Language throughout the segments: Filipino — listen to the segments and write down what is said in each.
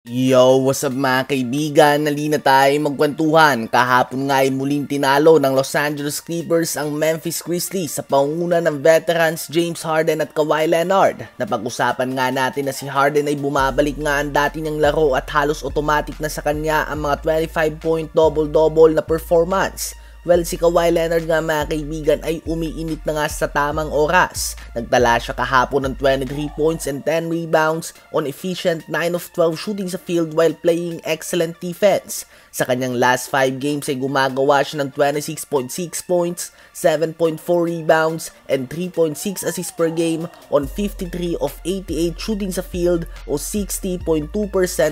Yo, what's up mga kaibigan? Nalina tayo magkwentuhan. Kahapon nga ay muling tinalo ng Los Angeles Clippers ang Memphis Grizzlies sa pangunguna ng veterans James Harden at Kawhi Leonard. Napag-usapan nga natin na si Harden ay bumabalik nga ang dati niyang laro at halos automatic na sa kanya ang mga 25-point double-double na performance. Well, si Kawhi Leonard nga mga kaibigan ay umiinit na nga sa tamang oras. Nagtala siya kahapon ng 23 points and 10 rebounds on efficient 9 of 12 shooting sa field while playing excellent defense. Sa kanyang last 5 games ay gumagawa siya ng 26.6 points, 7.4 rebounds, and 3.6 assists per game on 53 of 88 shooting sa field o 60.2%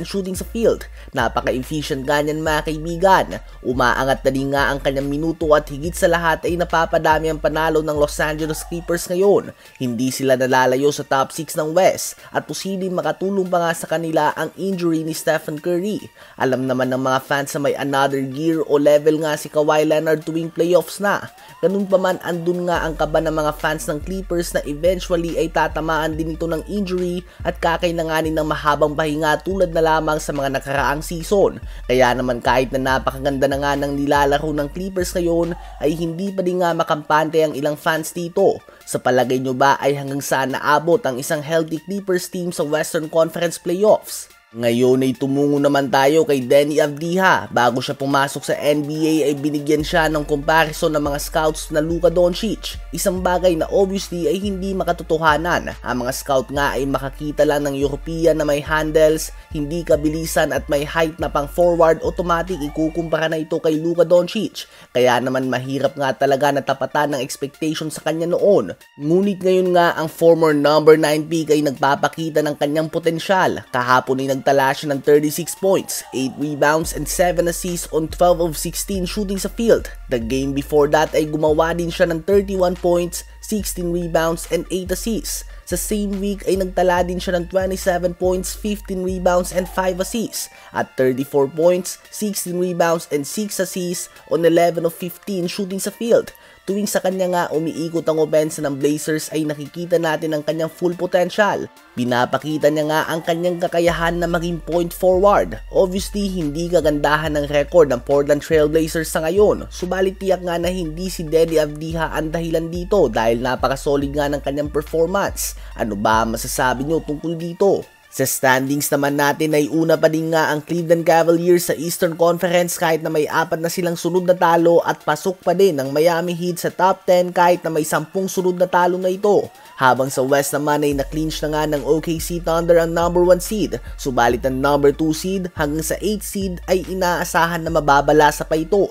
shooting sa field. Napaka-efficient ganyan mga kaibigan. Umaangat na din nga ang kanyang minuto at higit sa lahat ay napapadami ang panalo ng Los Angeles Clippers ngayon. Hindi sila nalalayo sa top 6 ng West at posibleng makatulong pa nga sa kanila ang injury ni Stephen Curry. Alam naman ng mga fans sa may another gear o level nga si Kawhi Leonard tuwing playoffs na. Ganun pa man, andun nga ang kaba ng mga fans ng Clippers na eventually ay tatamaan din ito ng injury at kakailanganin ng mahabang pahinga tulad na lamang sa mga nakaraang season. Kaya naman kahit na napakaganda na nga ng nilalaro ng Clippers ngayon ay hindi pa din nga makampante ang ilang fans dito. Sa palagay nyo ba ay hanggang saan naabot ang isang healthy Clippers team sa Western Conference Playoffs? Ngayon ay tumungo naman tayo kay Deni Avdija. Bago siya pumasok sa NBA ay binigyan siya ng comparison ng mga scouts na Luka Doncic. Isang bagay na obviously ay hindi makatotohanan. Ang mga scout nga ay makakita lang ng European na may handles, hindi kabilisan at may height na pang forward, automatic ikukumpara na ito kay Luka Doncic. Kaya naman mahirap nga talaga na tapatan ng expectation sa kanya noon. Ngunit ngayon nga ang former number 9 pick ay nagpapakita ng kanyang potensyal. Kahapon ay nagtala siya ng 36 points, 8 rebounds, and 7 assists on 12 of 16 shooting sa field. The game before that ay gumawa din siya ng 31 points, 16 rebounds, and 8 assists. Sa same week ay nagtala din siya ng 27 points, 15 rebounds, and 5 assists. At 34 points, 16 rebounds, and 6 assists on 11 of 15 shooting sa field. Tuwing sa kanya nga umiikot ang opensa ng Blazers ay nakikita natin ang kanyang full potential. Pinapakita niya nga ang kanyang kakayahan na maging point forward. Obviously, hindi kagandahan ng record ng Portland Trail Blazers sa ngayon. Subalit tiyak nga na hindi si Deni Avdija ang dahilan dito dahil napakasolid nga ng kanyang performance. Ano ba masasabi nyo tungkol dito? Sa standings naman natin ay una pa din nga ang Cleveland Cavaliers sa Eastern Conference kahit na may 4 na silang sunod na talo at pasok pa din ang Miami Heat sa top 10 kahit na may 10 sunod na talo na ito. Habang sa West naman ay na-clinch na nga ng OKC Thunder ang number 1 seed. Subalit ang number 2 seed hanggang sa 8 seed ay inaasahan na mababalasa pa ito.